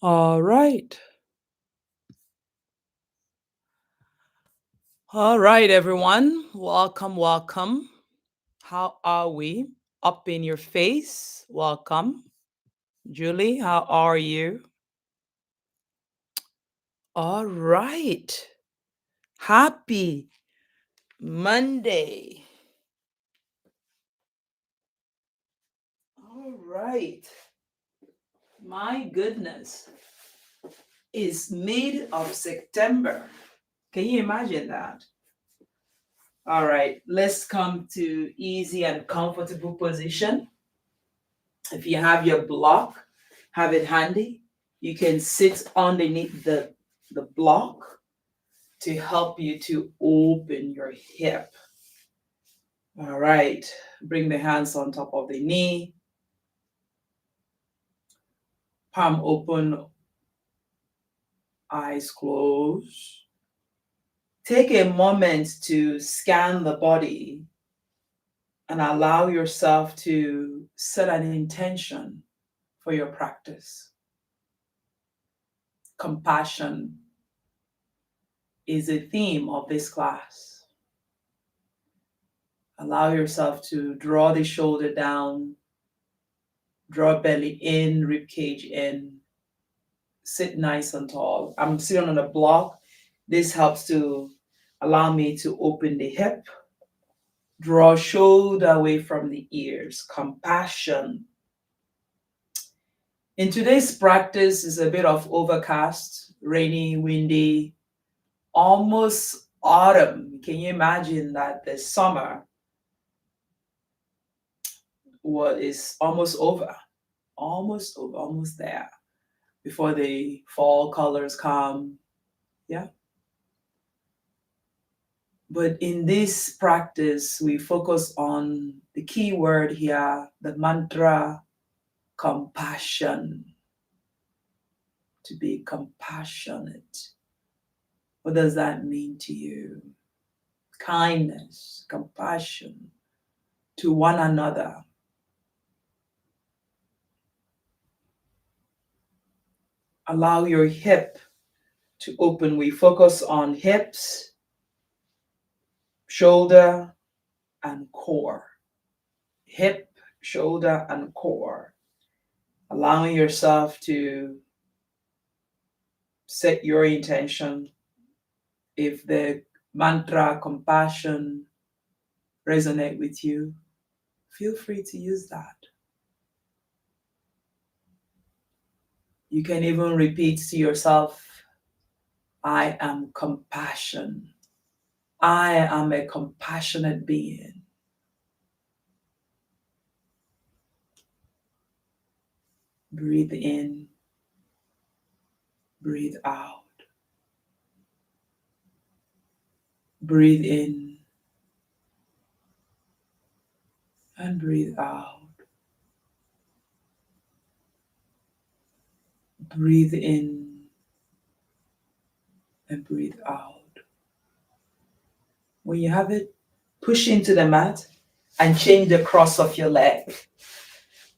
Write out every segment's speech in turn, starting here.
All right. All right, everyone. Welcome, welcome. How are we? Up in your face. Welcome. Julie, how are you? All right. Happy Monday. All right. My goodness. It's mid of September. Can you imagine that? All right. Let's come to easy and comfortable position. If you have your block, have it handy. You can sit underneath the block to help you to open your hip. All right. Bring the hands on top of the knee, palm open, eyes closed. Take a moment to scan the body and allow yourself to set an intention for your practice. Compassion is a theme of this class. Allow yourself to draw the shoulder down, draw belly in, rib cage in. Sit nice and tall. I'm sitting on a block. This helps to allow me to open the hip, draw shoulder away from the ears. Compassion. In today's practice is a bit of overcast, rainy, windy, almost autumn. Can you imagine that the summer is almost over, almost there before the fall colors come. Yeah. But in this practice, we focus on the key word here, the mantra compassion. To be compassionate. What does that mean to you? Kindness, compassion to one another. Allow your hip to open. We focus on hips, shoulder, and core. Hip, shoulder, and core. Allowing yourself to set your intention. If the mantra compassion resonate with you, feel free to use that. You can even repeat to yourself, I am compassion. I am a compassionate being. Breathe in, breathe out. Breathe in and breathe out. Breathe in and breathe out. When you have it, push into the mat and change the cross of your leg.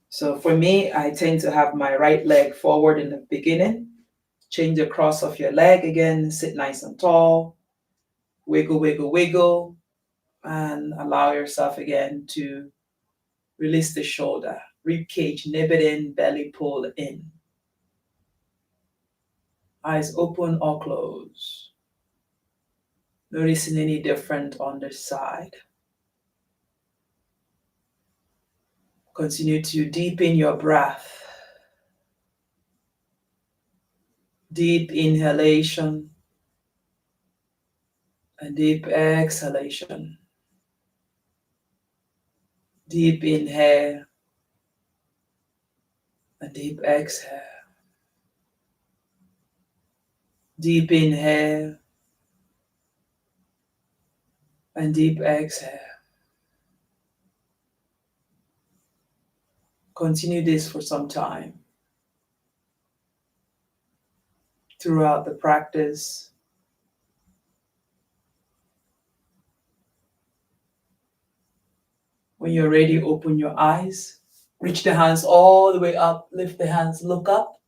So for me, I tend to have my right leg forward in the beginning. Change the cross of your leg again, sit nice and tall. Wiggle, wiggle, wiggle. And allow yourself again to release the shoulder. Rib cage, nib it in, belly pull in. Eyes open or closed. Noticing any different on the side. Continue to deepen your breath. Deep inhalation and deep exhalation. Deep inhale and deep exhale. Deep inhale and deep exhale. Continue this for some time. Throughout the practice, when you're ready, open your eyes. Reach the hands all the way up. Lift the hands, look up.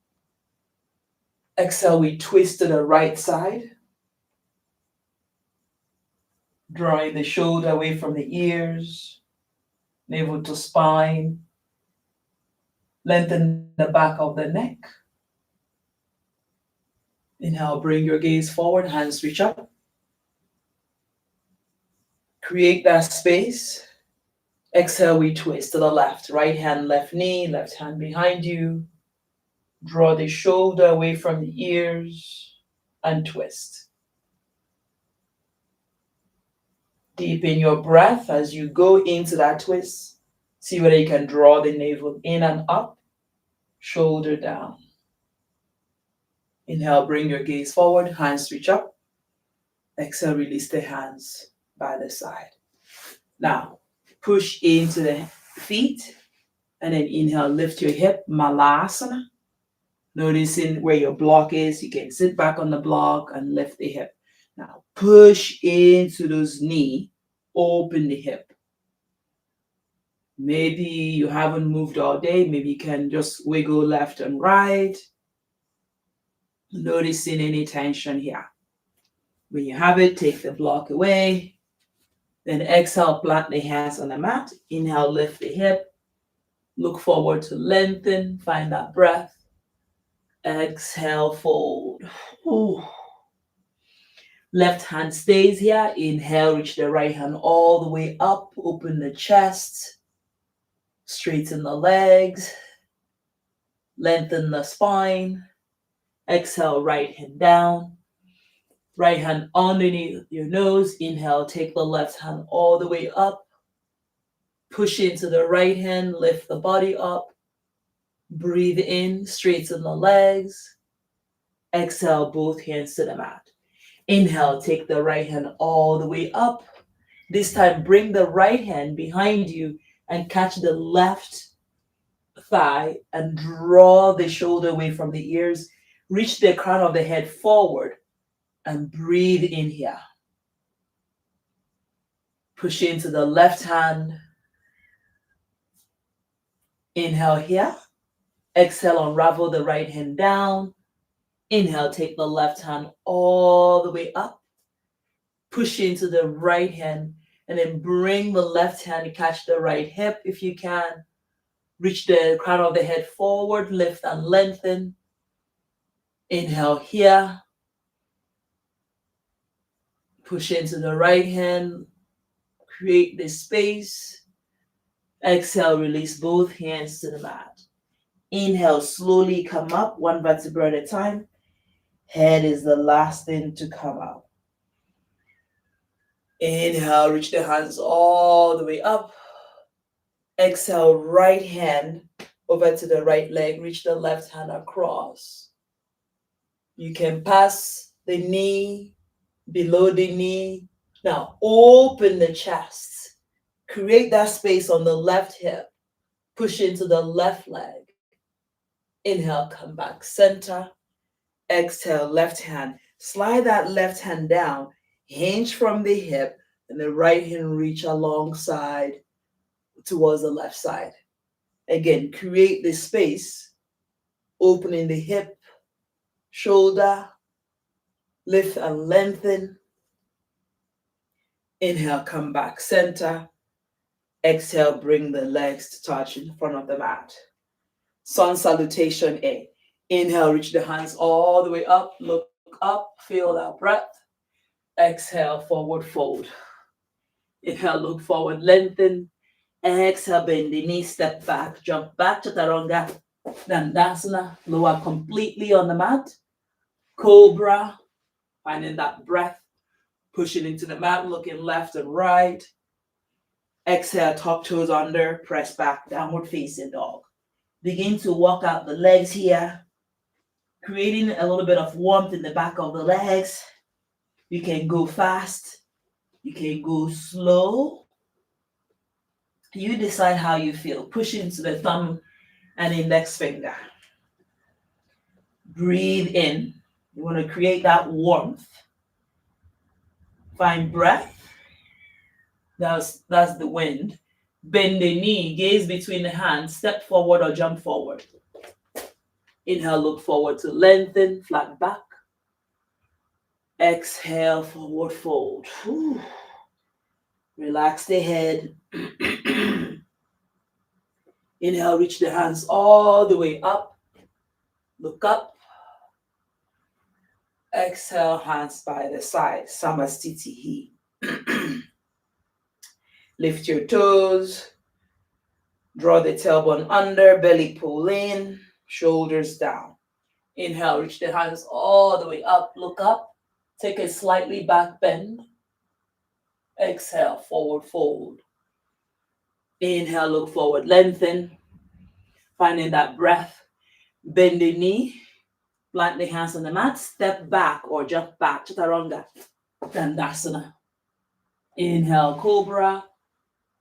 Exhale, we twist to the right side, drawing the shoulder away from the ears, navel to spine. Lengthen the back of the neck. Inhale, bring your gaze forward, hands reach up. Create that space. Exhale, we twist to the left. Right hand, left knee, left hand behind you. Draw the shoulder away from the ears and twist. Deepen your breath as you go into that twist. See whether you can draw the navel in and up, shoulder down. Inhale, bring your gaze forward, hands reach up. Exhale, release the hands by the side. Now, push into the feet and then inhale, lift your hip, Malasana. Noticing where your block is, you can sit back on the block and lift the hip. Now, push into those knees, open the hip. Maybe you haven't moved all day, maybe you can just wiggle left and right. Noticing any tension here. When you have it, take the block away. Then exhale, plant the hands on the mat. Inhale, lift the hip. Look forward to lengthen. Find that breath. Exhale, fold. Ooh. Left hand stays here. Inhale, reach the right hand all the way up. Open the chest. Straighten the legs. Lengthen the spine. Exhale, right hand down. Right hand underneath your nose. Inhale, take the left hand all the way up. Push into the right hand, lift the body up. Breathe in, straighten the legs. Exhale, both hands to the mat. Inhale, take the right hand all the way up. This time, bring the right hand behind you and catch the left thigh and draw the shoulder away from the ears. Reach the crown of the head forward and breathe in here. Push into the left hand. Inhale here. Exhale, unravel the right hand down. Inhale, take the left hand all the way up. Push into the right hand and then bring the left hand to catch the right hip if you can. Reach the crown of the head forward, lift and lengthen. Inhale here. Push into the right hand. Create the space. Exhale, release both hands to the mat. Inhale, slowly come up, one vertebra at a time. Head is the last thing to come out. Inhale, reach the hands all the way up. Exhale, right hand over to the right leg. Reach the left hand across. You can pass the knee, below the knee. Now, open the chest. Create that space on the left hip. Push into the left leg. Inhale, come back center. Exhale, left hand. Slide that left hand down. Hinge from the hip. And the right hand reach alongside towards the left side. Again, create the space. Opening the hip, shoulder. Lift and lengthen. Inhale, come back center. Exhale, bring the legs to touch in front of the mat. Sun salutation A. Inhale, reach the hands all the way up. Look up, feel that breath. Exhale, forward fold. Inhale, look forward, lengthen. Exhale, bend the knee, step back, jump back, chaturanga, dandasana. Lower completely on the mat. Cobra, finding that breath. Pushing into the mat, looking left and right. Exhale, top toes under, press back, downward facing dog. Begin to walk out the legs here, creating a little bit of warmth in the back of the legs. You can go fast, you can go slow. You decide how you feel. Push into the thumb and index finger. Breathe in. You want to create that warmth. Find breath. That's the wind. Bend the knee, gaze between the hands, step forward or jump forward. Inhale, look forward to lengthen, flat back. Exhale, forward fold. Whew. Relax the head. Inhale, reach the hands all the way up. Look up. Exhale, hands by the side. Samastitihi. Lift your toes. Draw the tailbone under, belly pull in, shoulders down. Inhale, reach the hands all the way up. Look up. Take a slightly back bend. Exhale, forward fold. Inhale, look forward, lengthen. Finding that breath. Bend the knee. Plant the hands on the mat. Step back or jump back. Chaturanga. Dandasana. Inhale, cobra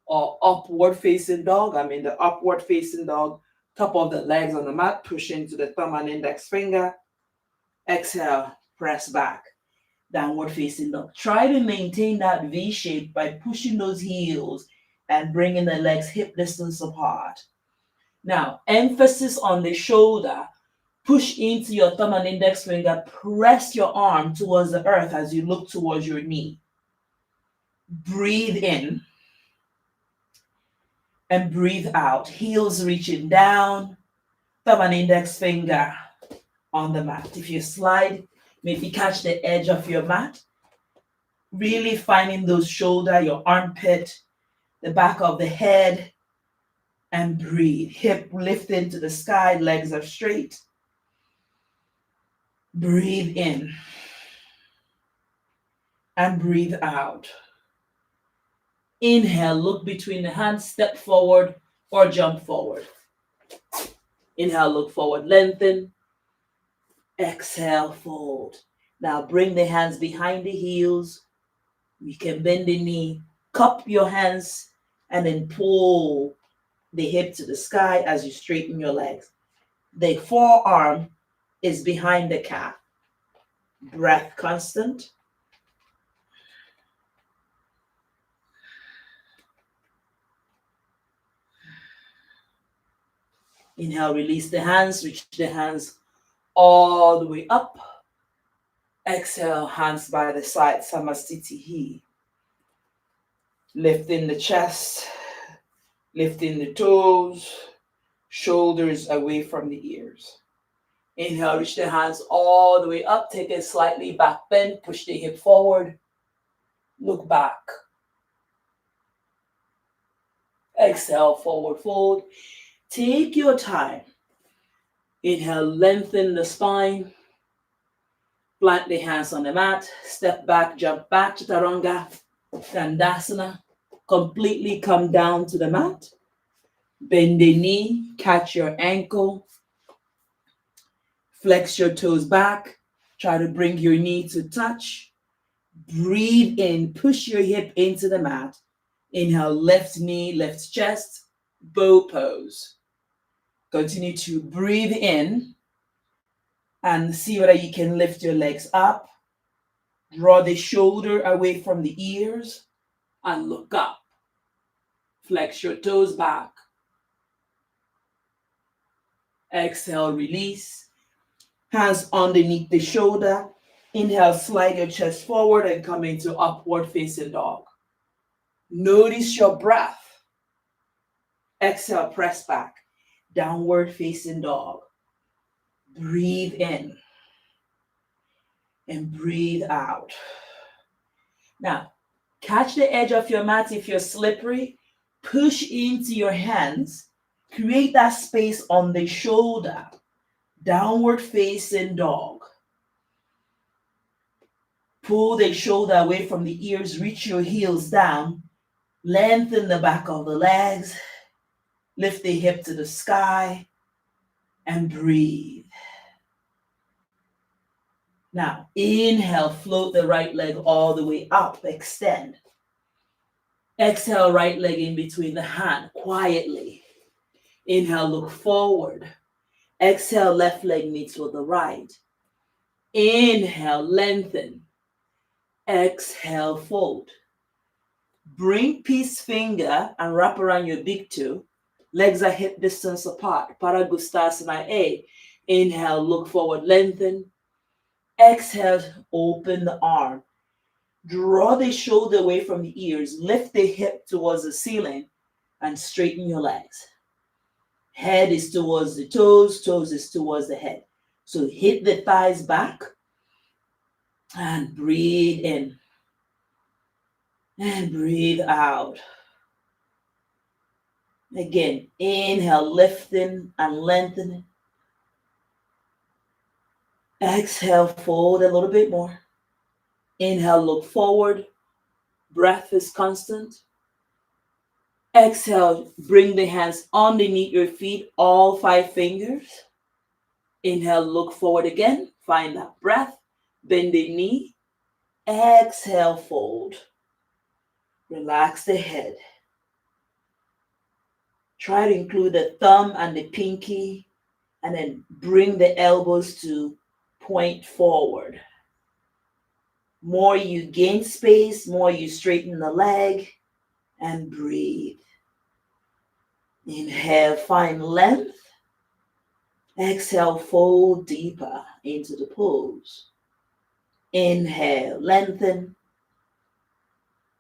or upward facing dog. I'm in the upward facing dog. Top of the legs on the mat. Push into the thumb and index finger. Exhale, press back. Downward facing dog. Try to maintain that V shape by pushing those heels and bringing the legs hip distance apart. Now, emphasis on the shoulder. Push into your thumb and index finger. Press your arm towards the earth as you look towards your knee. Breathe in and breathe out. Heels reaching down. Thumb and index finger on the mat. If you slide, maybe catch the edge of your mat. Really finding those shoulder, your armpit, the back of the head, and breathe. Hip lifting to the sky, legs are straight. Breathe in and breathe out. Inhale, look between the hands, step forward or jump forward. Inhale, look forward, lengthen. Exhale, fold. Now bring the hands behind the heels. You can bend the knee, cup your hands, and then pull the hip to the sky as you straighten your legs. The forearm is behind the calf. Breath constant. Inhale, release the hands, reach the hands all the way up. Exhale, hands by the side, Samastitihi. Lifting the chest, lifting the toes, shoulders away from the ears. Inhale, reach the hands all the way up. Take a slightly back bend, push the hip forward. Look back. Exhale, forward fold. Take your time. Inhale, lengthen the spine. Plant the hands on the mat. Step back, jump back, Chaturanga, Dandasana. Completely come down to the mat. Bend the knee, catch your ankle. Flex your toes back. Try to bring your knee to touch. Breathe in, push your hip into the mat. Inhale, left knee, left chest, bow pose. Continue to breathe in and see whether you can lift your legs up. Draw the shoulder away from the ears and look up. Flex your toes back. Exhale, release. Hands underneath the shoulder. Inhale, slide your chest forward and come into upward facing dog. Notice your breath. Exhale, press back. Downward facing dog. Breathe in and breathe out. Now, catch the edge of your mat if you're slippery. Push into your hands. Create that space on the shoulder. Downward facing dog. Pull the shoulder away from the ears. Reach your heels down. Lengthen the back of the legs. Lift the hip to the sky. And breathe. Now, inhale, float the right leg all the way up, extend. Exhale, right leg in between the hand, quietly. Inhale, look forward. Exhale, left leg meets with the right. Inhale, lengthen. Exhale, fold. Bring peace finger and wrap around your big toe. Legs are hip distance apart. Paragustasana A. Inhale, look forward, lengthen. Exhale, open the arm. Draw the shoulder away from the ears. Lift the hip towards the ceiling and straighten your legs. Head is towards the toes, toes is towards the head. So hit the thighs back and breathe in and breathe out. Again, inhale, lifting and lengthening. Exhale, fold a little bit more. Inhale, look forward. Breath is constant. Exhale, bring the hands underneath your feet, all 5 fingers. Inhale, look forward again. Find that breath. Bend the knee. Exhale, fold. Relax the head. Try to include the thumb and the pinky, and then bring the elbows to point forward. More you gain space, more you straighten the leg, and breathe. Inhale, find length. Exhale, fold deeper into the pose. Inhale, lengthen.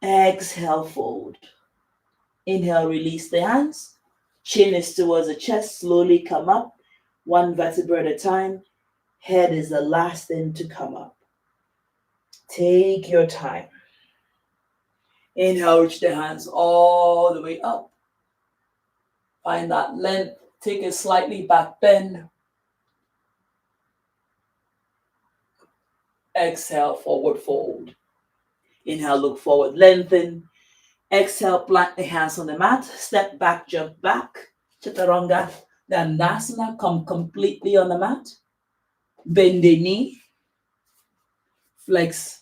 Exhale, fold. Inhale, release the hands. Chin is towards the chest. Slowly come up, 1 vertebra at a time. Head is the last thing to come up. Take your time. Inhale, reach the hands all the way up. Find that length. Take a slightly back bend. Exhale, forward fold. Inhale, look forward, lengthen. Exhale, plant the hands on the mat. Step back, jump back. Chaturanga Dandasana, come completely on the mat. Bend the knee. Flex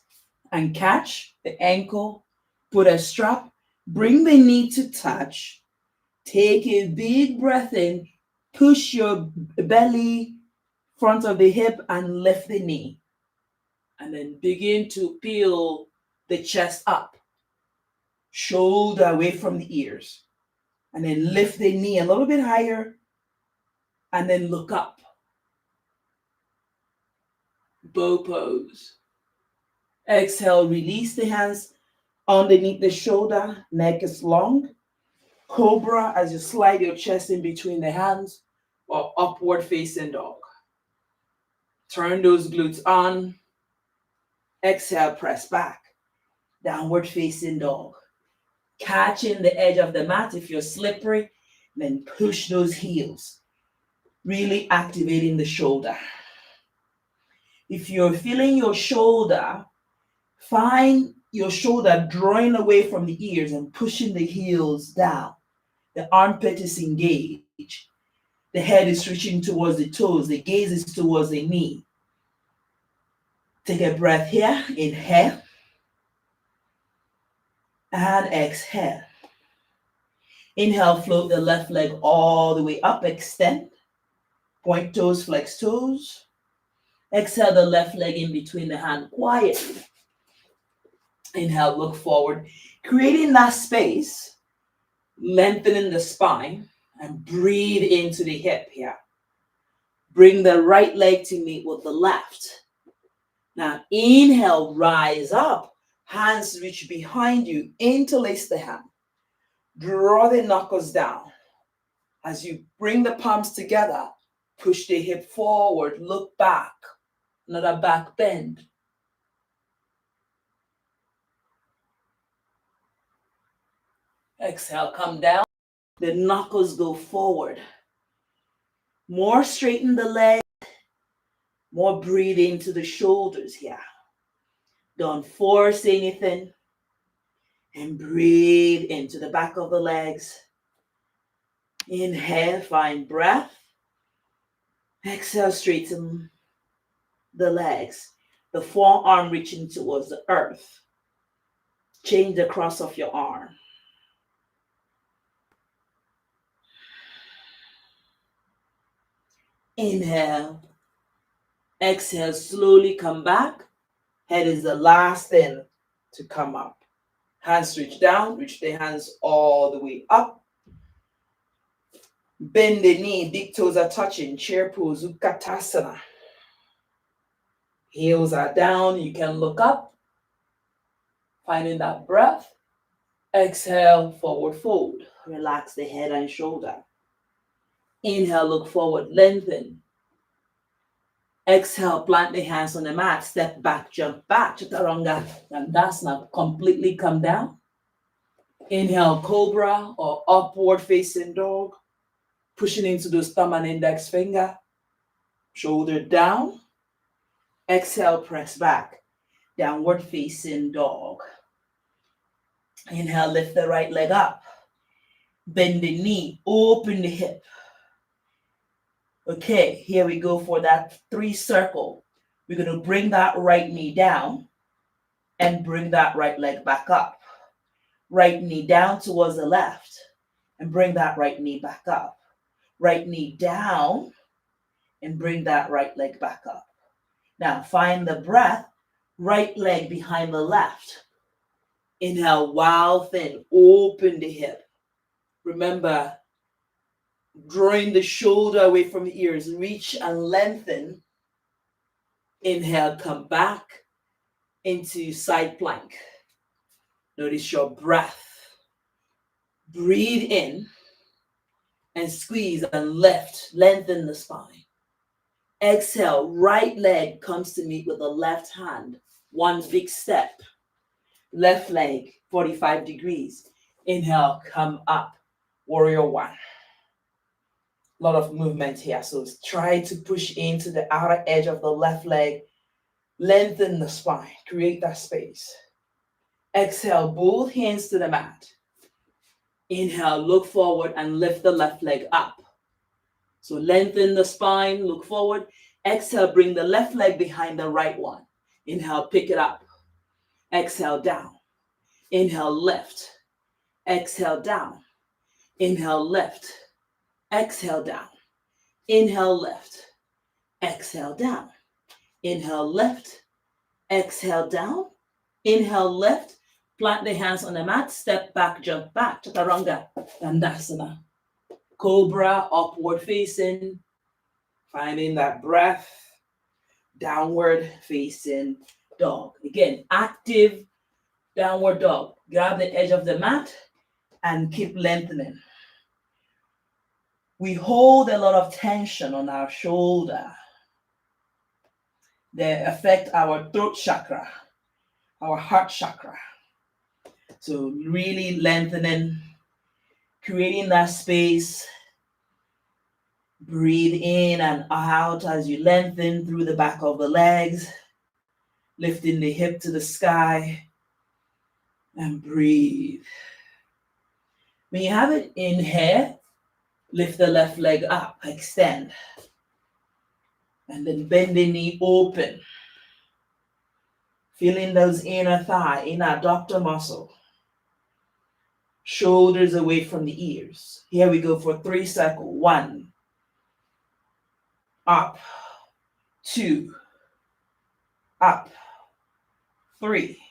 and catch the ankle. Put a strap. Bring the knee to touch. Take a big breath in. Push your belly, front of the hip, and lift the knee. And then begin to peel the chest up. Shoulder away from the ears. And then lift the knee a little bit higher. And then look up. Bow pose. Exhale, release the hands underneath the shoulder. Neck is long. Cobra as you slide your chest in between the hands, or upward facing dog. Turn those glutes on. Exhale, press back. Downward facing dog. Catching the edge of the mat. If you're slippery, then push those heels. Really activating the shoulder. If you're feeling your shoulder, find your shoulder drawing away from the ears and pushing the heels down. The armpit is engaged. The head is reaching towards the toes. The gaze is towards the knee. Take a breath here. Inhale. And exhale. Inhale, float the left leg all the way up. Extend. Point toes, flex toes. Exhale the left leg in between the hand quietly. Inhale, look forward. Creating that space. Lengthening the spine. And breathe into the hip here. Bring the right leg to meet with the left. Now inhale, rise up. Hands reach behind you. Interlace the hand. Draw the knuckles down. As you bring the palms together, push the hip forward. Look back. Another back bend. Exhale, come down. The knuckles go forward. More straighten the leg. More breathe into the shoulders here. Don't force anything. And breathe into the back of the legs. Inhale, find breath. Exhale, straighten the legs. The forearm reaching towards the earth. Change the cross of your arm. Inhale. Exhale, slowly come back. Head is the last thing to come up. Hands reach down, reach the hands all the way up. Bend the knee, big toes are touching. Chair pose, Utkatasana. Heels are down. You can look up, finding that breath. Exhale, forward fold. Relax the head and shoulder. Inhale, look forward, lengthen. Exhale, plant the hands on the mat. Step back, jump back. Chaturanga Dandasana. Completely come down. Inhale, cobra or upward facing dog. Pushing into those thumb and index finger. Shoulder down. Exhale, press back. Downward facing dog. Inhale, lift the right leg up. Bend the knee, open the hip. Okay, here we go for that 3 circle. We're going to bring that right knee down and bring that right leg back up. Right knee down towards the left and bring that right knee back up. Right knee down and bring that right leg back up. Now find the breath, right leg behind the left. Inhale, wild thin, open the hip. Remember, drawing the shoulder away from the ears, reach and lengthen. Inhale, come back into side plank. Notice your breath. Breathe in and squeeze and lift, lengthen the spine. Exhale, right leg comes to meet with the left hand. One big step. Left leg, 45 degrees. Inhale, come up. Warrior one. A lot of movement here. So try to push into the outer edge of the left leg. Lengthen the spine. Create that space. Exhale, both hands to the mat. Inhale, look forward and lift the left leg up. So lengthen the spine, look forward. Exhale, bring the left leg behind the right one. Inhale, pick it up. Exhale, down. Inhale, lift. Exhale, down. Inhale, lift. Exhale, down. Inhale, lift. Exhale, down. Inhale, lift. Exhale, down. Inhale, lift. Plant the hands on the mat. Step back, jump back. Chaturanga Dandasana. Cobra, upward facing. Finding that breath. Downward facing dog. Again, active downward dog. Grab the edge of the mat and keep lengthening. We hold a lot of tension on our shoulder. They affect our throat chakra, our heart chakra. So really lengthening, creating that space. Breathe in and out as you lengthen through the back of the legs, lifting the hip to the sky, and breathe. When you have it in here, lift the left leg up, extend, and then bend the knee open. Feeling those inner thigh, inner abductor muscle. Shoulders away from the ears. Here we go for 3 circles. 1, up, 2, up, 3.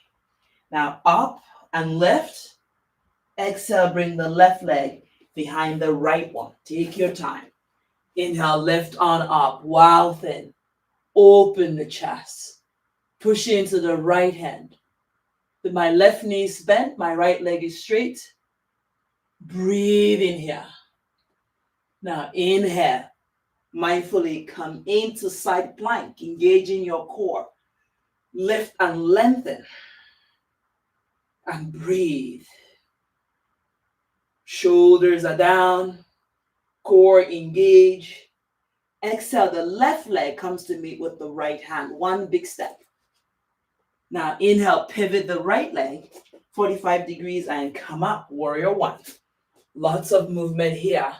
Now up and lift. Exhale, bring the left leg behind the right one. Take your time. Inhale, lift on up, wild thin. Open the chest. Push into the right hand. With my left knee is bent, my right leg is straight. Breathe in here. Now inhale. Mindfully come into side plank, engaging your core. Lift and lengthen. And breathe. Shoulders are down. Core engage. Exhale, the left leg comes to meet with the right hand. One big step. Now inhale, pivot the right leg, 45 degrees and come up, warrior one. Lots of movement here.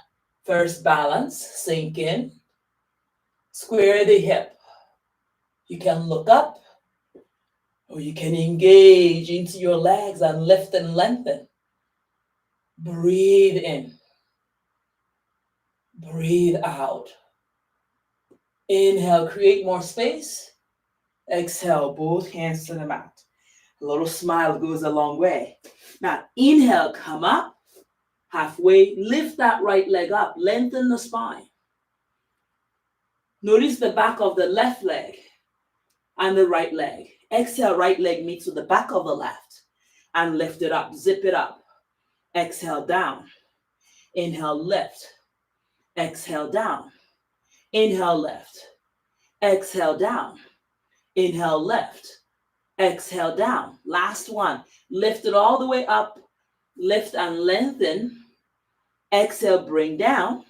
First balance, sink in. Square the hip. You can look up or you can engage into your legs and lift and lengthen. Breathe in. Breathe out. Inhale, create more space. Exhale, both hands to the mat. A little smile goes a long way. Now, inhale, come up. Halfway, lift that right leg up, lengthen the spine. Notice the back of the left leg and the right leg. Exhale, right leg meets with the back of the left and lift it up, zip it up. Exhale, down. Inhale, lift. Exhale, down. Inhale, lift. Exhale, down. Inhale, lift. Exhale, down. Last one. Lift it all the way up. Lift and lengthen. Exhale, bring down.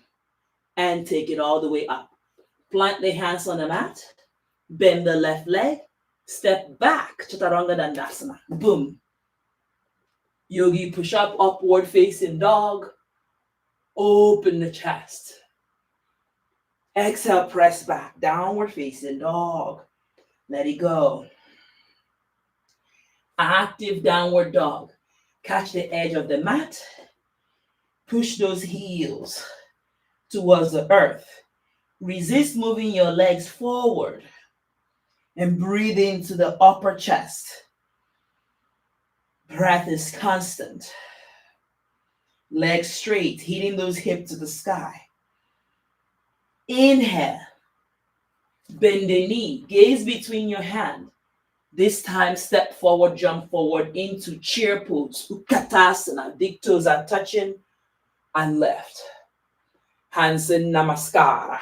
And take it all the way up. Plant the hands on the mat. Bend the left leg. Step back. Chaturanga Dandasana. Boom. Yogi push up, upward facing dog. Open the chest. Exhale, press back. Downward facing dog. Let it go. Active downward dog. Catch the edge of the mat. Push those heels towards the earth. Resist moving your legs forward. And breathe into the upper chest. Breath is constant. Legs straight, hitting those hips to the sky. Inhale. Bend the knee. Gaze between your hands. This time, step forward, jump forward into chair pose. Utkatasana. Big toes are touching and left. Hands in Namaskara.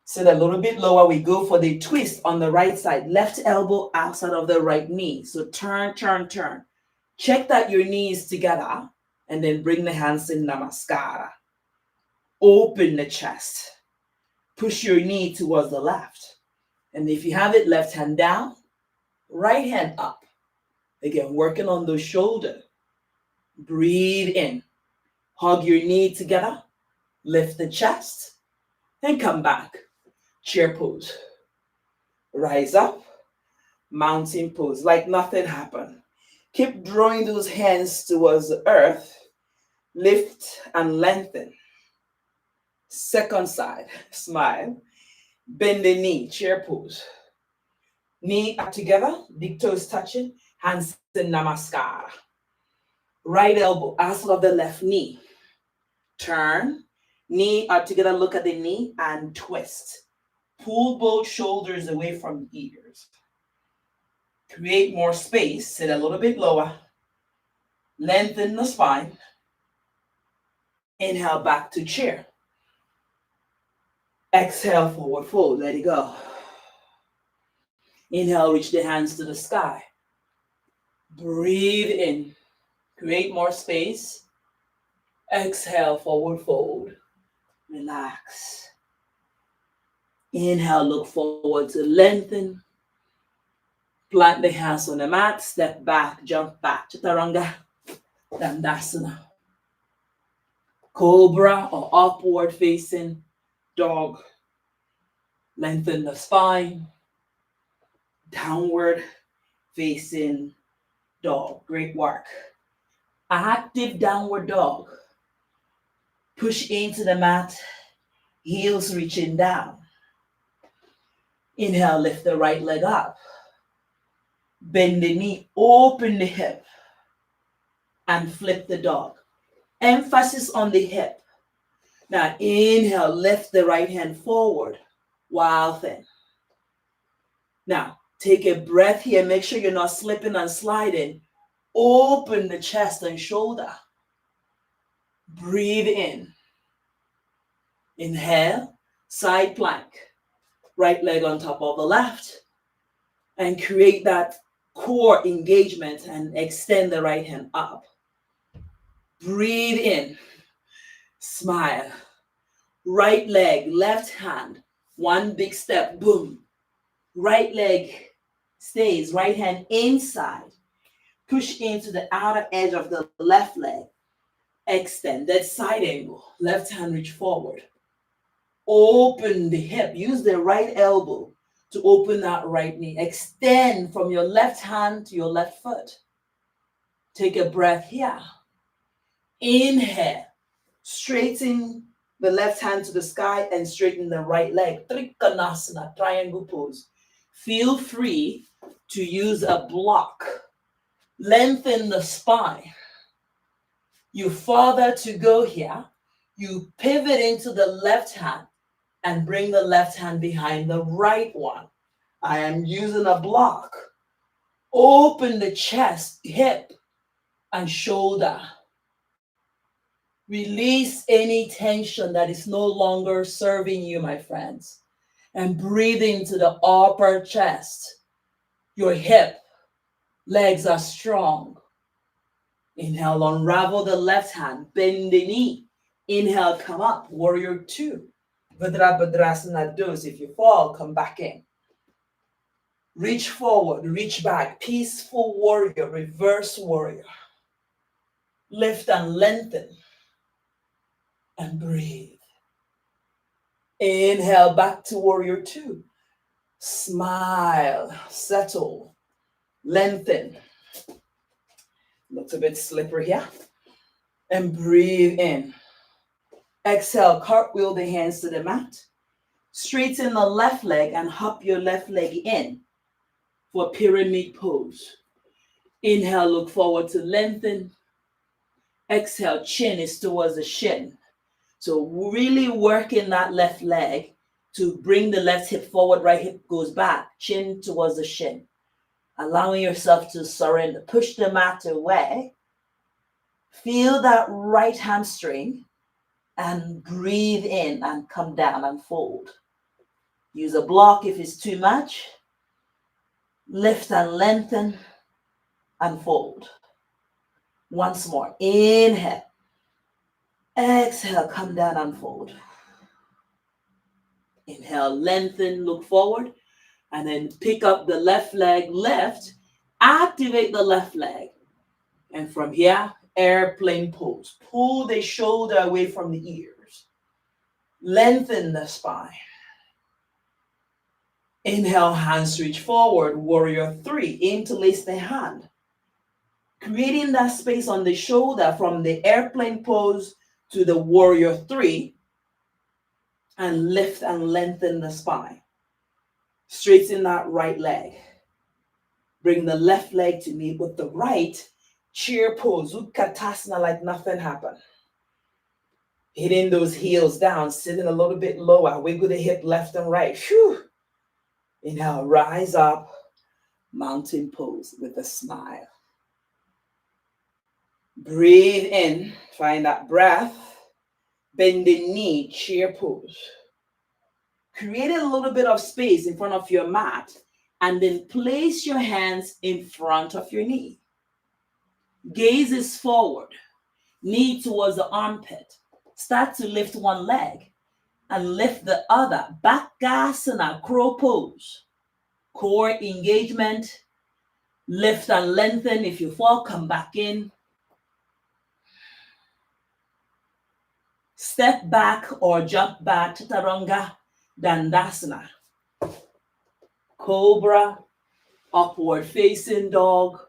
Sit a little bit lower. We go for the twist on the right side. Left elbow outside of the right knee. So turn, turn, turn. Check that your knee is together and then bring the hands in Namaskara. Open the chest. Push your knee towards the left. And if you have it, left hand down, right hand up. Again, working on those shoulders. Breathe in. Hug your knee together. Lift the chest. And come back. Chair pose. Rise up. Mountain pose. Like nothing happened. Keep drawing those hands towards the earth. Lift and lengthen. Second side. Smile. Bend the knee. Chair pose. Knee up together. Big toes touching. Hands in Namaskara. Right elbow outside of the left knee. Turn. Knee up together. Look at the knee and twist. Pull both shoulders away from the ears. Create more space. Sit a little bit lower. Lengthen the spine. Inhale back to chair. Exhale, forward fold. Let it go. Inhale, reach the hands to the sky. Breathe in. Create more space. Exhale, forward fold. Relax. Inhale, look forward to lengthen. Plant the hands on the mat. Step back, jump back. Chaturanga Dandasana. Cobra or upward facing dog. Lengthen the spine. Downward facing dog. Great work. Active downward dog. Push into the mat. Heels reaching down. Inhale, lift the right leg up. Bend the knee, open the hip. And flip the dog. Emphasis on the hip. Now inhale, lift the right hand forward. Wild thing. Now take a breath here. Make sure you're not slipping and sliding. Open the chest and shoulder. Breathe in. Inhale, side plank. Right leg on top of the left. And create that core engagement and extend the right hand up. Breathe in. Smile. Right leg, left hand. One big step, boom. Right leg stays, right hand inside. Push into the outer edge of the left leg. Extend that side angle. Left hand reach forward. Open the hip. Use the right elbow to open that right knee. Extend from your left hand to your left foot. Take a breath here. Inhale. Straighten the left hand to the sky and straighten the right leg. Trikonasana, triangle pose. Feel free to use a block. Lengthen the spine. You further to go here. You pivot into the left hand and bring the left hand behind the right one. I am using a block. Open the chest, hip, and shoulder. Release any tension that is no longer serving you, my friends. And breathe into the upper chest. Your hip, legs are strong. Inhale, unravel the left hand, bend the knee. Inhale, come up, warrior two. Virabhadrasana does. If you fall, come back in. Reach forward, reach back. Peaceful warrior, reverse warrior. Lift and lengthen. And breathe. Inhale, back to warrior two. Smile, settle, lengthen. Looks a bit slippery here. And breathe in. Exhale, cartwheel the hands to the mat. Straighten the left leg and hop your left leg in for pyramid pose. Inhale, look forward to lengthen. Exhale, chin is towards the shin. So really working that left leg to bring the left hip forward, right hip goes back, chin towards the shin. Allowing yourself to surrender. Push the mat away. Feel that right hamstring and breathe in and come down and fold. Use a block if it's too much. Lift and lengthen and fold. Once more. Inhale. Exhale, come down and fold. Inhale, lengthen, look forward, and then pick up the left leg, left, activate the left leg. And from here, airplane pose. Pull the shoulder away from the ears. Lengthen the spine. Inhale, hands reach forward, warrior three, interlace the hand. Creating that space on the shoulder from the airplane pose to the warrior three, and lift and lengthen the spine. Straighten that right leg. Bring the left leg to meet with the right. Chair pose, Utkatasana, like nothing happened. Hitting those heels down, sitting a little bit lower. Wiggle the hip left and right. Whew. Inhale, rise up. Mountain pose with a smile. Breathe in. Find that breath. Bend the knee, chair pose. Create a little bit of space in front of your mat and then place your hands in front of your knee. Gaze is forward, knee towards the armpit. Start to lift one leg and lift the other. Bakasana, crow pose. Core engagement. Lift and lengthen. If you fall, come back in. Step back or jump back, Chaturanga Dandasana. Cobra, upward facing dog.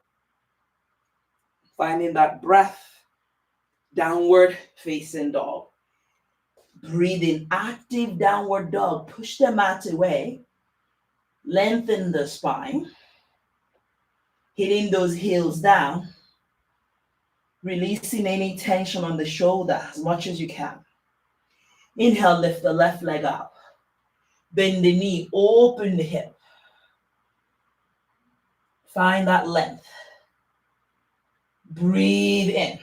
Finding that breath, downward facing dog. Breathing, active downward dog. Push the mat away. Lengthen the spine. Hitting those heels down. Releasing any tension on the shoulder as much as you can. Inhale, lift the left leg up. Bend the knee, open the hip. Find that length. Breathe in.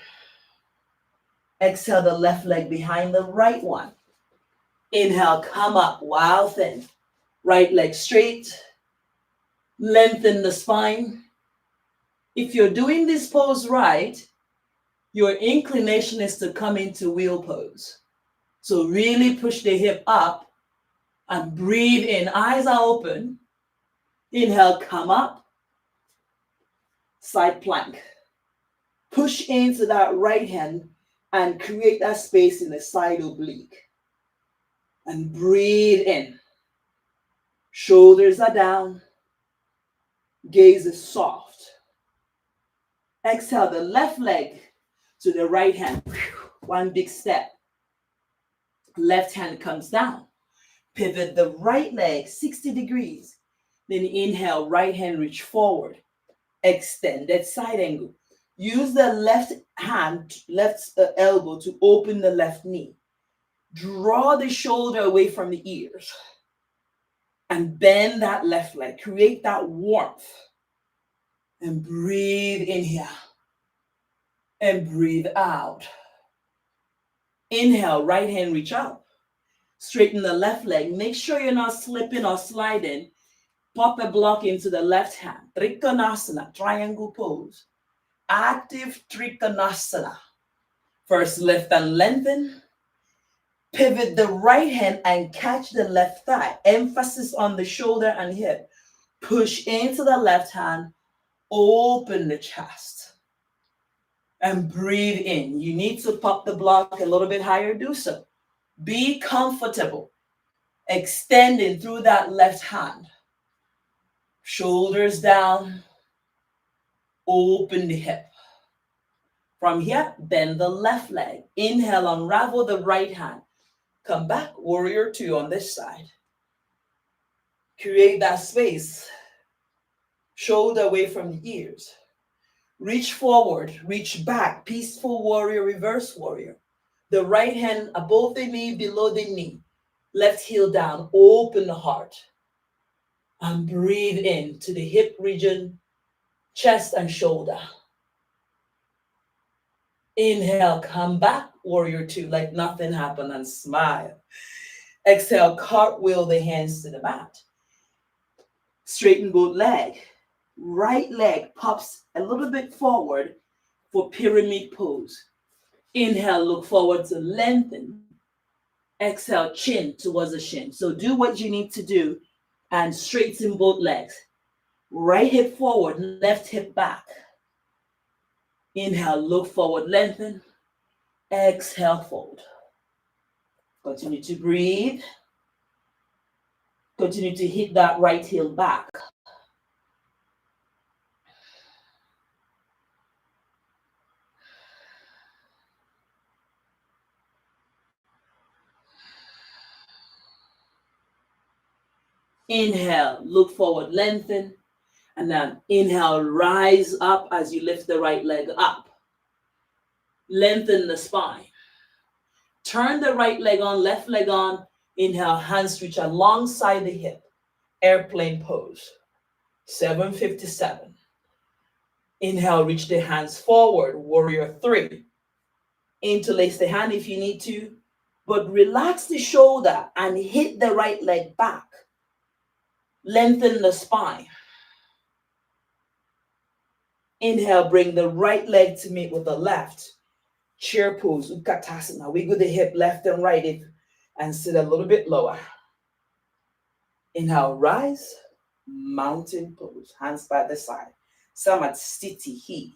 Exhale the left leg behind the right one. Inhale, come up, wild thin. Right leg straight. Lengthen the spine. If you're doing this pose right, your inclination is to come into wheel pose. So really push the hip up and breathe in. Eyes are open. Inhale, come up. Side plank. Push into that right hand and create that space in the side oblique. And breathe in. Shoulders are down. Gaze is soft. Exhale the left leg to the right hand. One big step. Left hand comes down. Pivot the right leg 60 degrees. Then inhale, right hand reach forward. Extended side angle. Use the left hand, left elbow to open the left knee. Draw the shoulder away from the ears and bend that left leg. Create that warmth. And breathe in here. And breathe out. Inhale, right hand reach up. Straighten the left leg. Make sure you're not slipping or sliding. Pop a block into the left hand. Trikonasana, triangle pose. Active Trikonasana. First, lift and lengthen. Pivot the right hand and catch the left thigh. Emphasis on the shoulder and hip. Push into the left hand. Open the chest. And breathe in. You need to pop the block a little bit higher. Do so. Be comfortable. Extending through that left hand. Shoulders down. Open the hip. From here, bend the left leg. Inhale, unravel the right hand. Come back, warrior two on this side. Create that space. Shoulder away from the ears. Reach forward, reach back. Peaceful warrior, reverse warrior. The right hand above the knee, below the knee. Left heel down, open the heart. And breathe in to the hip region, chest and shoulder. Inhale, come back, warrior two, like nothing happened, and smile. Exhale, cartwheel the hands to the mat. Straighten both legs. Right leg pops a little bit forward for pyramid pose. Inhale, look forward to lengthen. Exhale, chin towards the shin. So do what you need to do and straighten both legs. Right hip forward, left hip back. Inhale, look forward, lengthen. Exhale, fold. Continue to breathe. Continue to hit that right heel back. Inhale, look forward, lengthen. And then inhale, rise up as you lift the right leg up. Lengthen the spine. Turn the right leg on, left leg on. Inhale, hands reach alongside the hip. Airplane pose. 757. Inhale, reach the hands forward. Warrior three. Interlace the hand if you need to, but relax the shoulder and hit the right leg back. Lengthen the spine. Inhale, bring the right leg to meet with the left. Chair pose, Utkatasana. Wiggle the hip left and right and sit a little bit lower. Inhale, rise. Mountain pose. Hands by the side. Samat Stiti He.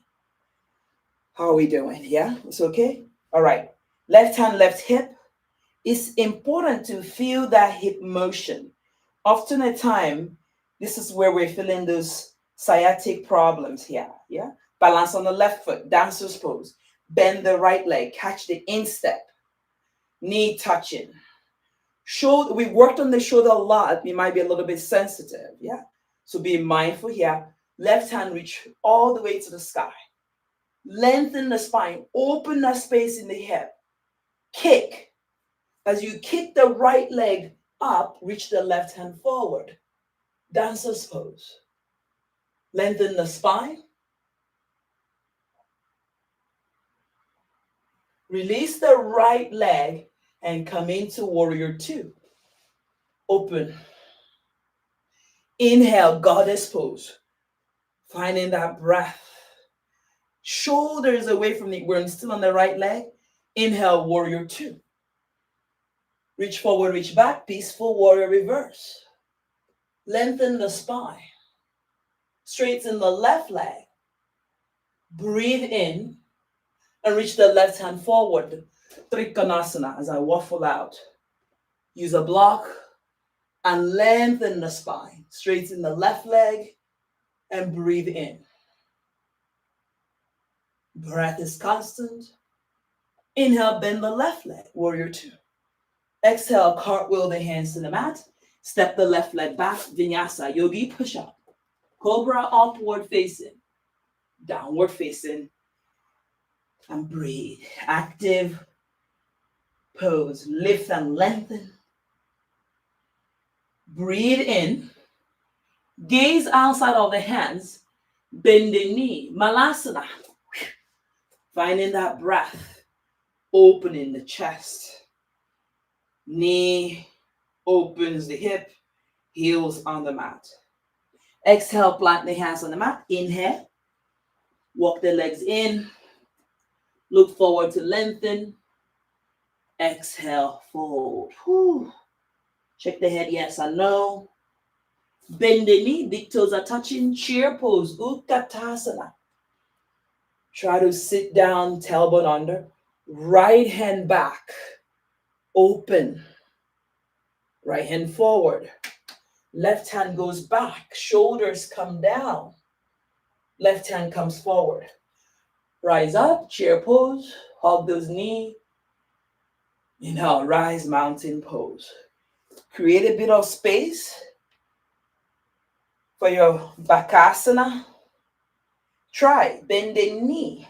How are we doing? Yeah? It's okay? All right. Left hand, left hip. It's important to feel that hip motion. Often at time, this is where we're feeling those sciatic problems here. Yeah? Balance on the left foot, dancer's pose. Bend the right leg, catch the instep. Knee touching. Shoulder, we worked on the shoulder a lot. We might be a little bit sensitive. Yeah? So be mindful here. Left hand reach all the way to the sky. Lengthen the spine. Open that space in the hip. Kick. As you kick the right leg up, reach the left hand forward. Dancer's pose. Lengthen the spine. Release the right leg and come into warrior two. Open. Inhale, goddess pose. Finding that breath. Shoulders away from the, we're still on the right leg. Inhale, warrior two. Reach forward, reach back, peaceful warrior reverse. Lengthen the spine. Straighten the left leg. Breathe in and reach the left hand forward. Trikonasana as I waffle out. Use a block and lengthen the spine. Straighten the left leg and breathe in. Breath is constant. Inhale, bend the left leg, warrior two. Exhale, cartwheel the hands to the mat. Step the left leg back, Vinyasa, yogi push up. Cobra upward facing, downward facing, And breathe. Active pose. Lift and lengthen. Breathe in. Gaze outside of the hands. Bend the knee. Malasana. Finding that breath. Opening the chest. Knee opens the hip. Heels on the mat. Exhale, plant the hands on the mat. Inhale. Walk the legs in. Look forward to lengthen. Exhale, fold. Whew. Check the head, yes or no. Bend the knee, big toes are touching. Chair pose, Utkatasana. Try to sit down, tailbone under. Right hand back, open. Right hand forward. Left hand goes back, shoulders come down. Left hand comes forward. Rise up, chair pose, hug those knees. Inhale, rise, mountain pose. Create a bit of space for your Bakasana. Try, bend the knee,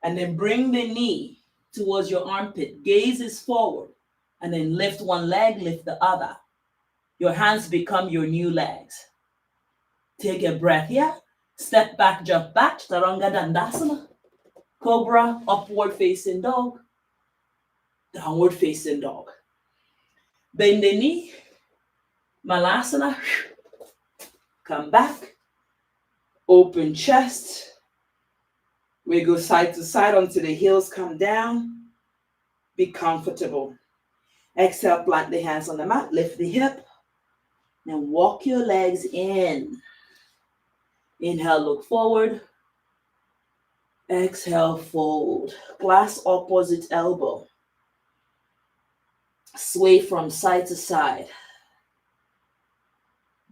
and then bring the knee towards your armpit. Gaze is forward, and then lift one leg, lift the other. Your hands become your new legs. Take a breath here. Step back, jump back. Chaturanga Dandasana. Cobra, upward facing dog. Downward facing dog. Bend the knee. Malasana. Come back. Open chest. We go side to side until the heels come down. Be comfortable. Exhale, plant the hands on the mat. Lift the hip. Then walk your legs in. Inhale, look forward. Exhale, fold. Clasp opposite elbow. Sway from side to side.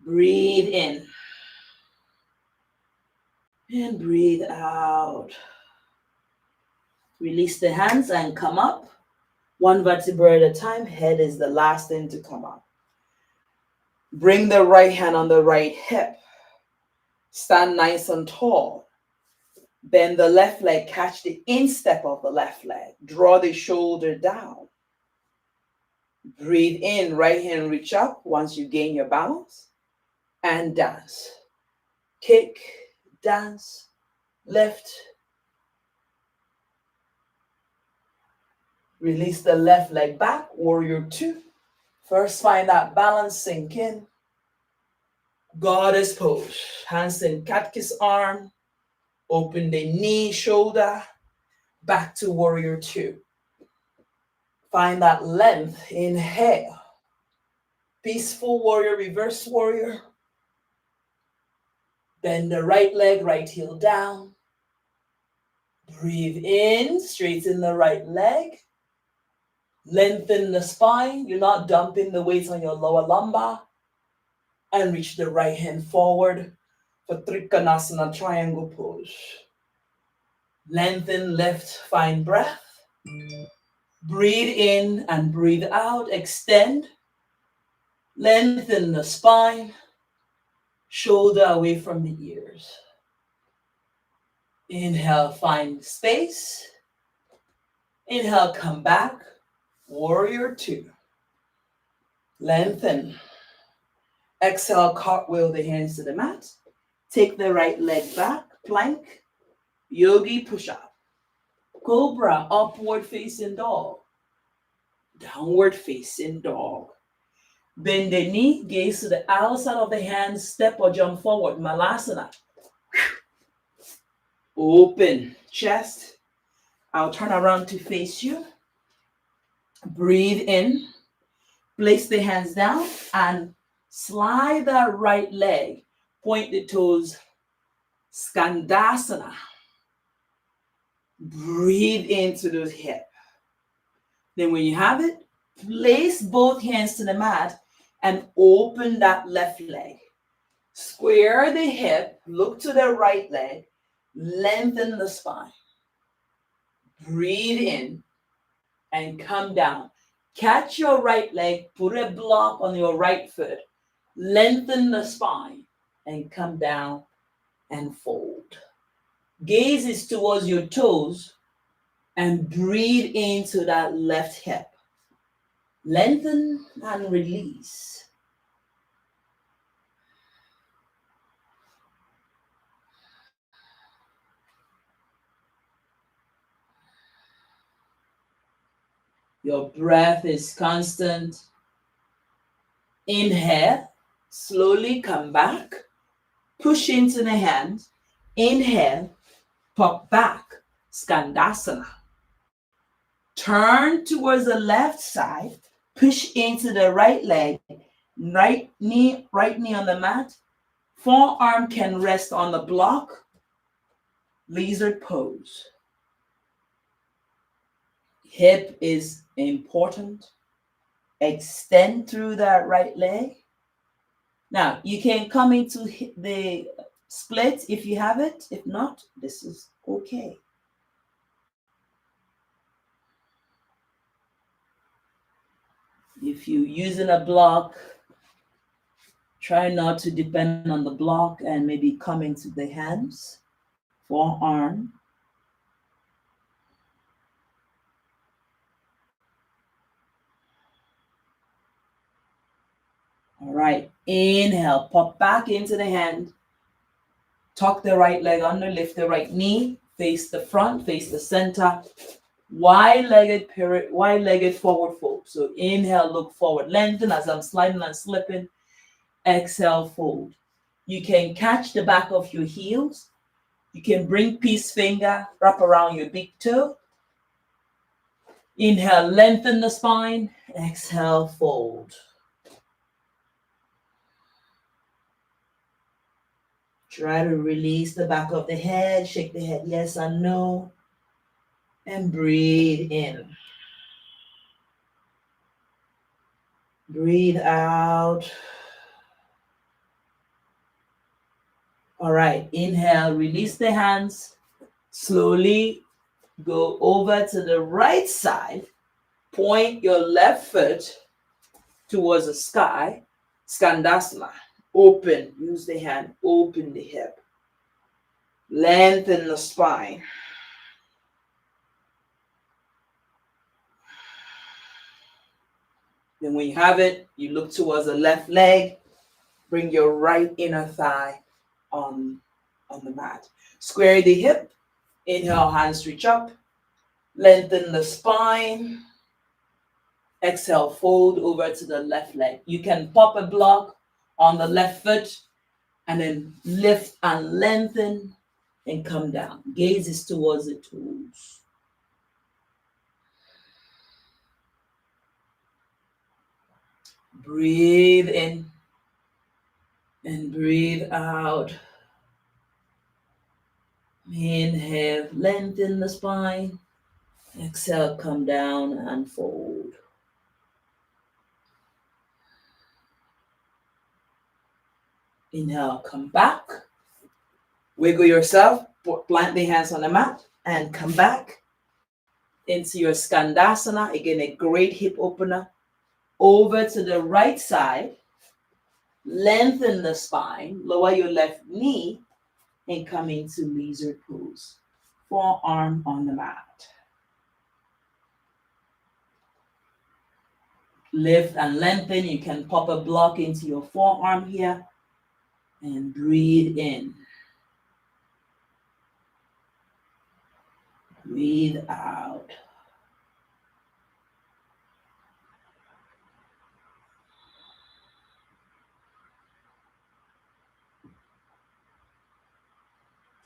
Breathe in. And breathe out. Release the hands and come up. One vertebra at a time. Head is the last thing to come up. Bring the right hand on the right hip. Stand nice and tall. Bend the left leg. Catch the instep of the left leg. Draw the shoulder down. Breathe in. Right hand reach up once you gain your balance. And dance. Kick, dance, lift. Release the left leg back. Warrior two. First, find that balance, sink in. Goddess pose. Hands in cat kiss arm. Open the knee, shoulder. Back to warrior two. Find that length. Inhale. Peaceful warrior, reverse warrior. Bend the right leg, right heel down. Breathe in, straighten the right leg. Lengthen the spine. You're not dumping the weight on your lower lumbar. And reach the right hand forward for Trikonasana, triangle pose. Lengthen, lift, find breath. Breathe in and breathe out. Extend. Lengthen the spine. Shoulder away from the ears. Inhale, find space. Inhale, come back. Warrior two. Lengthen. Exhale, cartwheel the hands to the mat. Take the right leg back. Plank. Yogi push-up. Cobra, upward facing dog. Downward facing dog. Bend the knee, gaze to the outside of the hands, step or jump forward. Malasana. Open chest. I'll turn around to face you. Breathe in. Place the hands down and slide that right leg. Point the toes. Skandasana. Breathe into those hips. Then when you have it, place both hands to the mat and open that left leg. Square the hip, look to the right leg, lengthen the spine. Breathe in and come down. Catch your right leg, put a block on your right foot, lengthen the spine and come down and fold. Gaze is towards your toes. And breathe into that left hip. Lengthen and release. Your breath is constant. Inhale, slowly come back, push into the hand. Inhale, pop back, Skandasana. Turn towards the left side, push into the right leg, right knee on the mat. Forearm can rest on the block. Lizard pose. Hip is important. Extend through that right leg. Now, you can come into the split if you have it. If not, this is okay. If you're using a block, try not to depend on the block and maybe come into the hands, forearm. All right, inhale, pop back into the hand. Tuck the right leg under, lift the right knee, face the front, face the center. Wide-legged forward fold. So inhale, look forward, lengthen as I'm sliding and slipping. Exhale, fold. You can catch the back of your heels. You can bring peace finger, wrap around your big toe. Inhale, lengthen the spine. Exhale, fold. Try to release the back of the head. Shake the head yes and no. And breathe in. Breathe out. All right, inhale, release the hands. Slowly go over to the right side. Point your left foot towards the sky. Skandasana. Open, use the hand, open the hip. Lengthen the spine. Then when you have it, you look towards the left leg. Bring your right inner thigh on the mat. Square the hip. Inhale, hands reach up. Lengthen the spine. Exhale, fold over to the left leg. You can pop a block on the left foot and then lift and lengthen and come down. Gaze is towards the toes. Breathe in and breathe out. Inhale, lengthen the spine. Exhale, come down and fold. Inhale, come back. Wiggle yourself, plant the hands on the mat, and come back into your Skandasana. Again, a great hip opener. Over to the right side. Lengthen the spine. Lower your left knee and come into lizard pose. Forearm on the mat. Lift and lengthen. You can pop a block into your forearm here. And breathe in. Breathe out.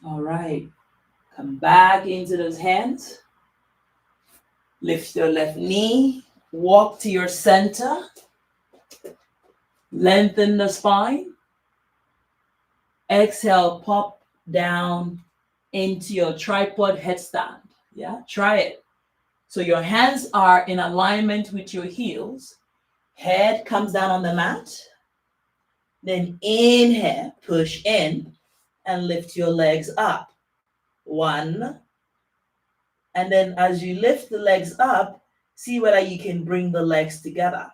All right. Come back into those hands. Lift your left knee. Walk to your center. Lengthen the spine. Exhale, pop down into your tripod headstand. Yeah, try it. So your hands are in alignment with your heels. Head comes down on the mat. Then inhale, push in and lift your legs up. 1. And then as you lift the legs up, see whether you can bring the legs together.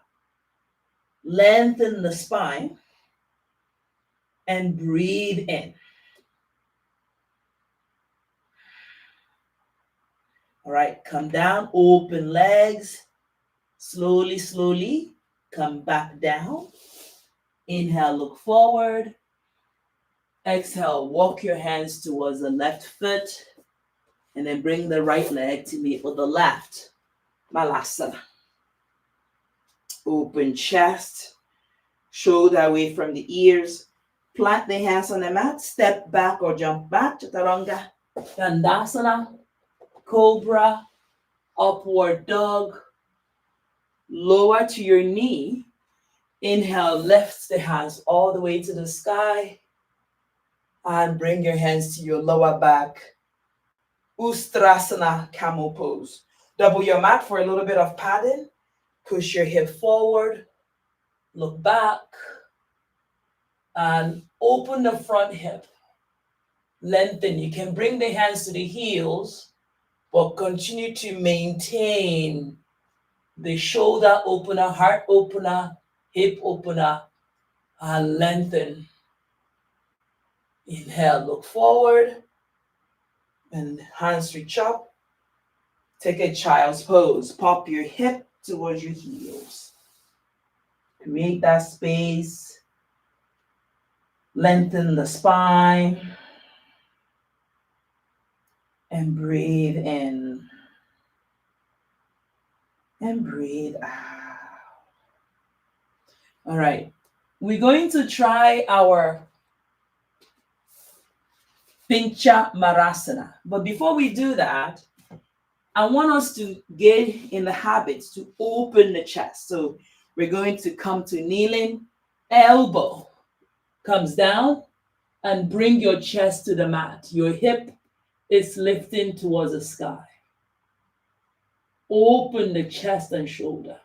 Lengthen the spine and breathe in. All right, come down, open legs. Slowly, slowly, come back down. Inhale, look forward. Exhale, walk your hands towards the left foot. And then bring the right leg to meet with the left. Malasana. Open chest. Shoulder away from the ears. Plant the hands on the mat. Step back or jump back. Chaturanga. Dandasana. Cobra. Upward dog. Lower to your knee. Inhale, lift the hands all the way to the sky. And bring your hands to your lower back. Ustrasana, camel pose. Double your mat for a little bit of padding. Push your hip forward. Look back. And open the front hip. Lengthen. You can bring the hands to the heels, but continue to maintain the shoulder opener, heart opener, hip opener, and lengthen. Inhale, look forward, and hands reach up. Take a child's pose. Pop your hip towards your heels. Create that space. Lengthen the spine. And breathe in. And breathe out. All right. We're going to try our Pincha Marasana. But before we do that, I want us to get in the habit to open the chest. So we're going to come to kneeling, elbow comes down, and bring your chest to the mat. Your hip is lifting towards the sky. Open the chest and shoulder.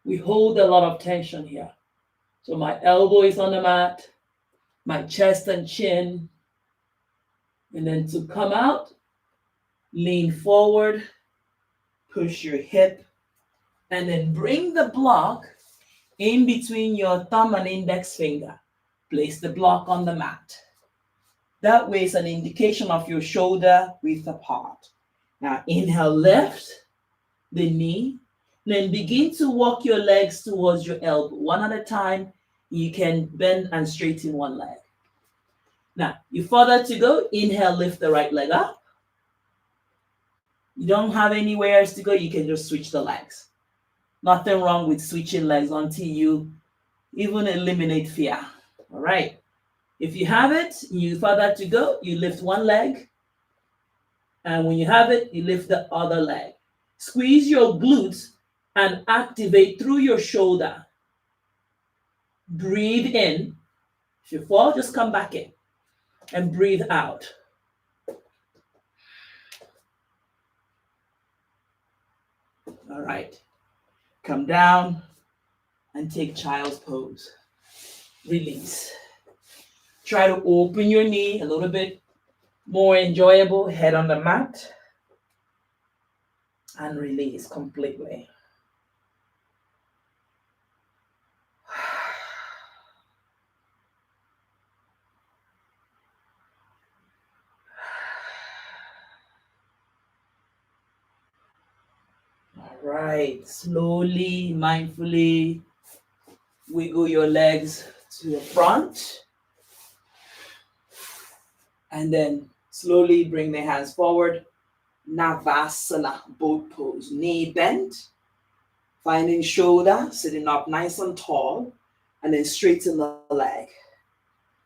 We hold a lot of tension here. So my elbow is on the mat, my chest and chin. And then to come out, lean forward, push your hip, and then bring the block in between your thumb and index finger. Place the block on the mat. That way it's an indication of your shoulder width apart. Now inhale, lift the knee. Then begin to walk your legs towards your elbow. One at a time, you can bend and straighten one leg. Now, you further to go, inhale, lift the right leg up. You don't have anywhere else to go, you can just switch the legs. Nothing wrong with switching legs until you even eliminate fear. All right. If you have it, you further to go, you lift one leg. And when you have it, you lift the other leg. Squeeze your glutes and activate through your shoulder. Breathe in. If you fall, just come back in. And breathe out. All right. Come down and take child's pose. Release. Try to open your knee a little bit more enjoyable. Head on the mat. And release completely. All right. Slowly, mindfully wiggle your legs to the front. And then slowly bring the hands forward. Navasana, boat pose. Knee bent. Finding shoulder, sitting up nice and tall. And then straighten the leg.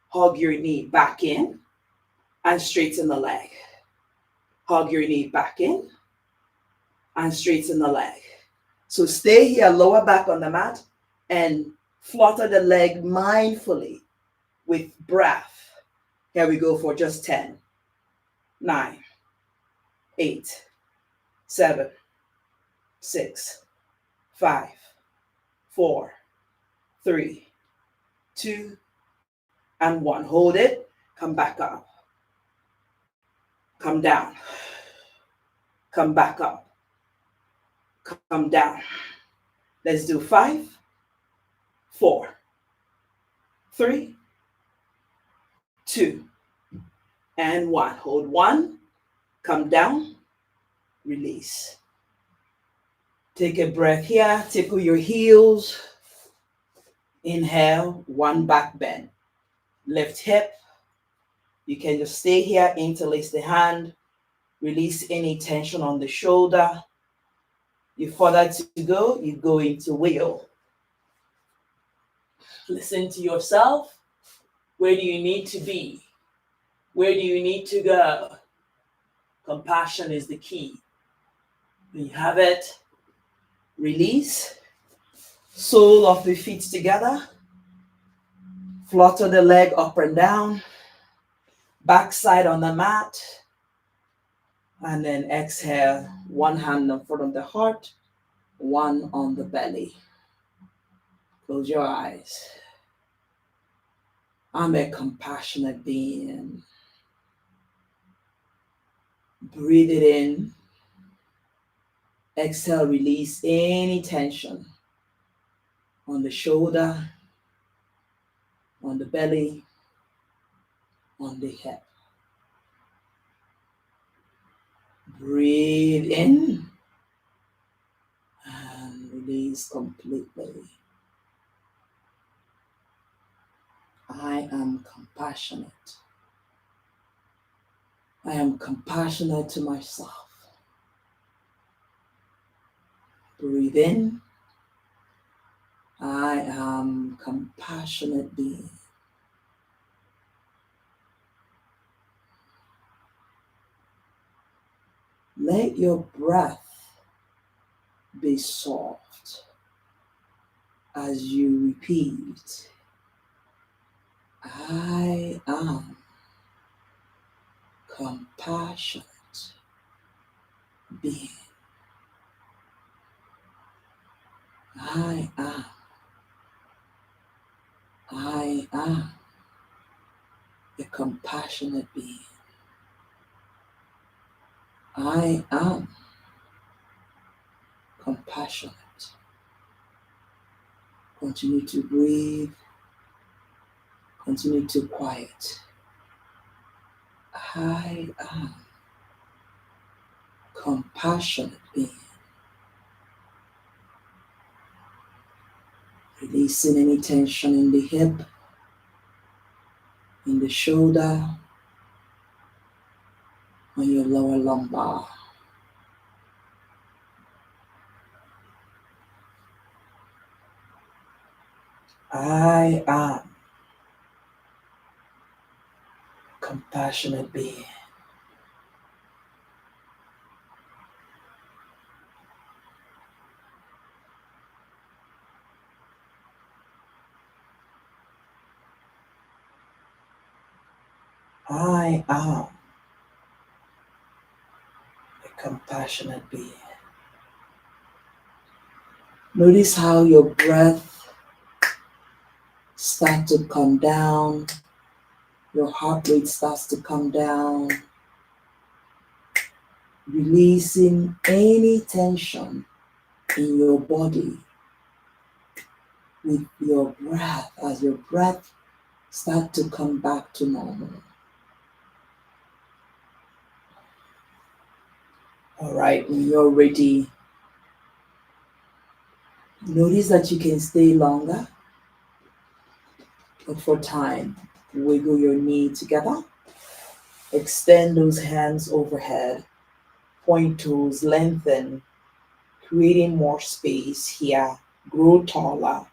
Hug your knee back in. And straighten the leg. Hug your knee back in. And straighten the leg. So stay here, lower back on the mat. And flutter the leg mindfully with breath. Here we go for just 10, 9, 8, 7, 6, 5, 4, 3, 2, and 1. Hold it. Come back up. Come down. Come back up. Come down. Let's do 5, 4, 3, 2, and 1. Hold 1. Come down. release. Take a breath here, tickle your heels. Inhale, one back bend. Left hip. You can just stay here, interlace the hand, release any tension on the shoulder. You further to go, you go into wheel. Listen to yourself. Where do you need to be? Where do you need to go? Compassion is the key. When you have it, release. Sole of the feet together. Flutter the leg up and down. Backside on the mat. And then exhale, one hand in front of the heart, one on the belly. Close your eyes. I'm a compassionate being. Breathe it in. Exhale, release any tension on the shoulder, on the belly, on the hip. Breathe in and release completely. I am compassionate. I am compassionate to myself. Breathe in. I am compassionate being. Let your breath be soft as you repeat, I am compassionate being. I am a compassionate being. I am compassionate. Continue to breathe. Continue to quiet. I am compassionate being. Releasing any tension in the hip, in the shoulder, on your lower lumbar. I am compassionate being. I am a compassionate being. Notice how your breath starts to come down. Your heart rate starts to come down. Releasing any tension in your body with your breath as your breath starts to come back to normal. All right, when you're ready, notice that you can stay longer, but for time, wiggle your knee together, extend those hands overhead, point toes lengthen, creating more space here, grow taller.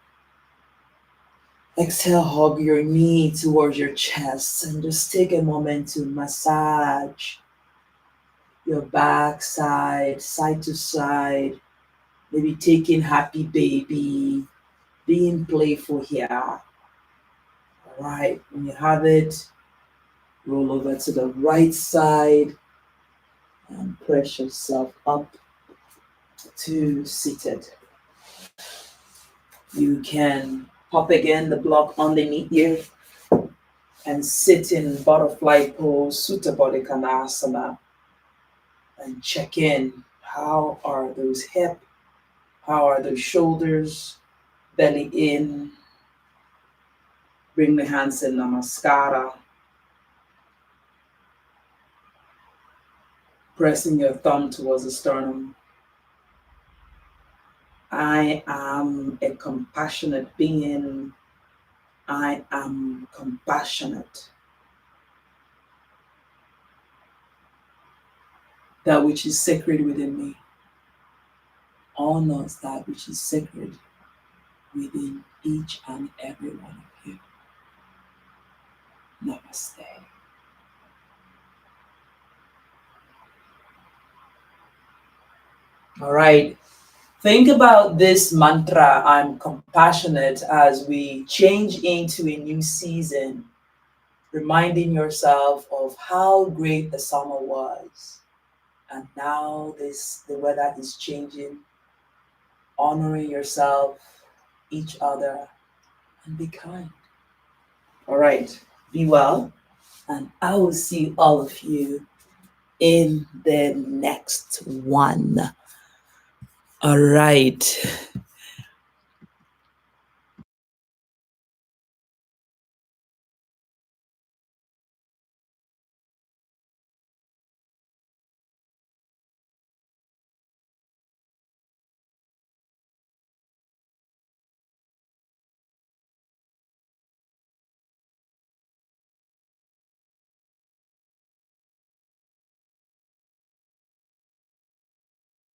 Exhale, hug your knee towards your chest and just take a moment to massage your back, side to side, maybe taking happy baby, being playful here. All right, when you have it, roll over to the right side and press yourself up to seated. You can pop again the block underneath you and sit in butterfly pose, Sutta Baddha Konasana, and check in. How are those hips? How are those shoulders? Belly in. Bring the hands in Namaskara. Pressing your thumb towards the sternum. I am a compassionate being. I am compassionate. That which is sacred within me honors that which is sacred within each and every one of you. Namaste. All right. Think about this mantra, I'm compassionate, as we change into a new season, reminding yourself of how great the summer was. And now the weather is changing, honoring yourself, each other, and be kind. All right. Be well. And I will see all of you in the next one. All right.